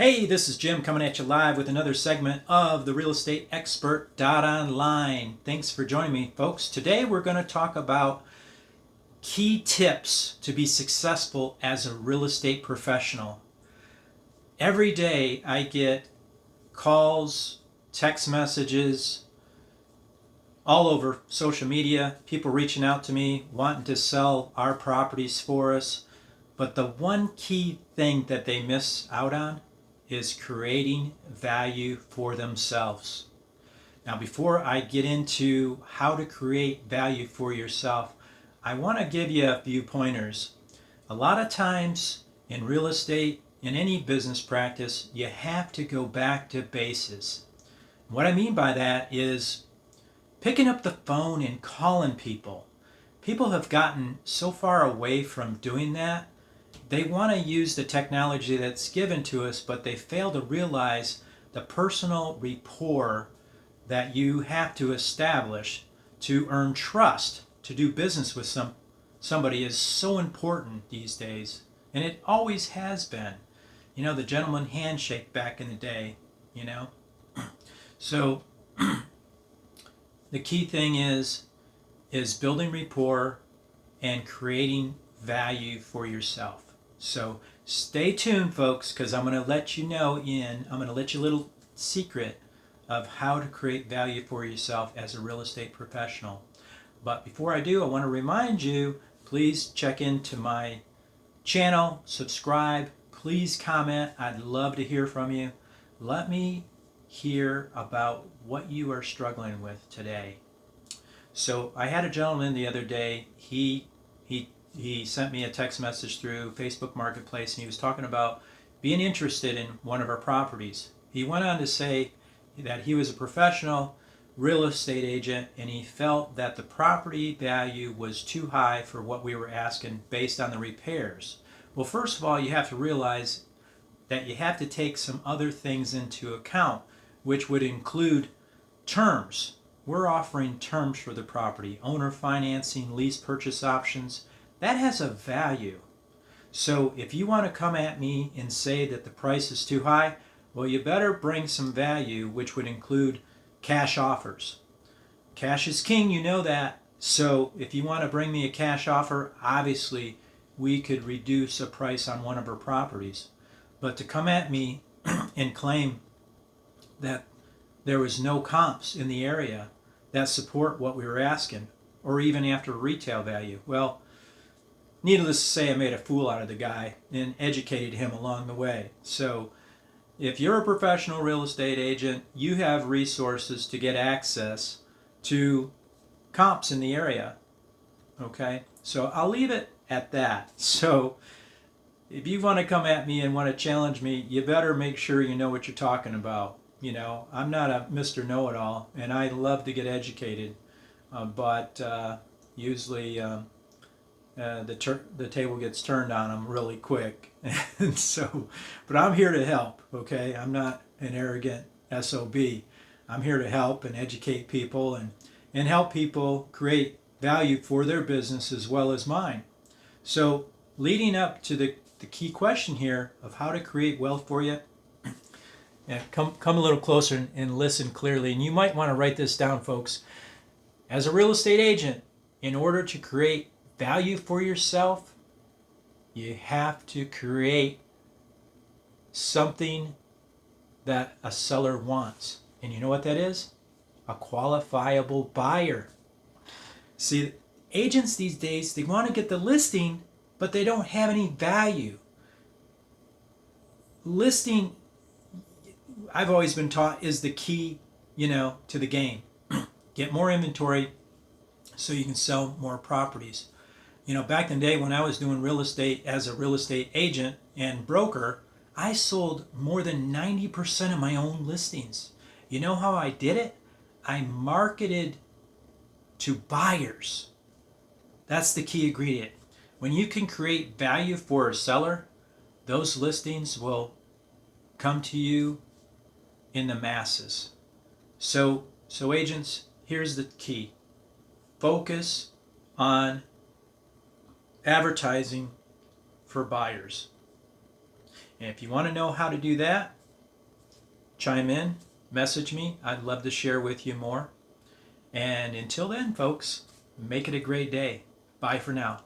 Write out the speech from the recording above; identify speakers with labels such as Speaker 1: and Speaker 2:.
Speaker 1: Hey, this is Jim coming at you live with another segment of the Real Estate Expert.Online. Thanks for joining me, folks. Today we're going to talk about key tips to be successful as a real estate professional. Every day I get calls, text messages, all over social media, people reaching out to me wanting to sell our properties for us. But the one key thing that they miss out on is creating value for themselves. Now, before I get into how to create value for yourself, I want to give you a few pointers. A lot of times in real estate, in any business practice, you have to go back to basis. What I mean by that is picking up the phone and calling people. People have gotten so far away from doing that. They want to use the technology that's given to us, but they fail to realize the personal rapport that you have to establish to earn trust, to do business with somebody is so important these days. And it always has been. You know, the gentleman handshake back in the day, you know. So the key thing is building rapport and creating value for yourself. So stay tuned, folks, because I'm going to let you a little secret of how to create value for yourself as a real estate professional. But before I do, I want to remind you, please check into my channel, subscribe, please comment. I'd love to hear from you. Let me hear about what you are struggling with today. So I had a gentleman the other day, he sent me a text message through Facebook Marketplace, and he was talking about being interested in one of our properties. He went on to say that he was a professional real estate agent, and he felt that the property value was too high for what we were asking based on the repairs. Well, first of all, you have to realize that you have to take some other things into account, which would include terms. We're offering terms for the property, owner financing, lease purchase options. That has a value. So if you want to come at me and say that the price is too high, well, you better bring some value, which would include cash offers. Cash is king, you know that. So if you want to bring me a cash offer, obviously we could reduce a price on one of our properties. But to come at me and claim that there was no comps in the area that support what we were asking, or even after retail value, well, needless to say, I made a fool out of the guy and educated him along the way. So if you're a professional real estate agent, you have resources to get access to comps in the area. Okay? So I'll leave it at that. So if you want to come at me and want to challenge me, you better make sure you know what you're talking about. You know, I'm not a Mr. Know-it-all, and I love to get educated, but usually the table gets turned on them really quick. And so, but I'm here to help, okay? I'm not an arrogant SOB. I'm here to help and educate people and help people create value for their business as well as mine. So leading up to the key question here of how to create wealth for you, and come a little closer and listen clearly. And you might want to write this down, folks. As a real estate agent, in order to create value for yourself, you have to create something that a seller wants. And you know what that is? A qualifiable buyer. See, agents these days, they want to get the listing, but they don't have any value. Listing, I've always been taught, is the key, to the game. Get more inventory so you can sell more properties. Back in the day when I was doing real estate as a real estate agent and broker, I sold more than 90% of my own listings. You know how I did it? I marketed to buyers. That's the key ingredient. When you can create value for a seller, those listings will come to you in the masses. So agents, here's the key. Focus on advertising for buyers. And if you want to know how to do that, chime in, message me. I'd love to share with you more. And until then, folks, make it a great day. Bye for now.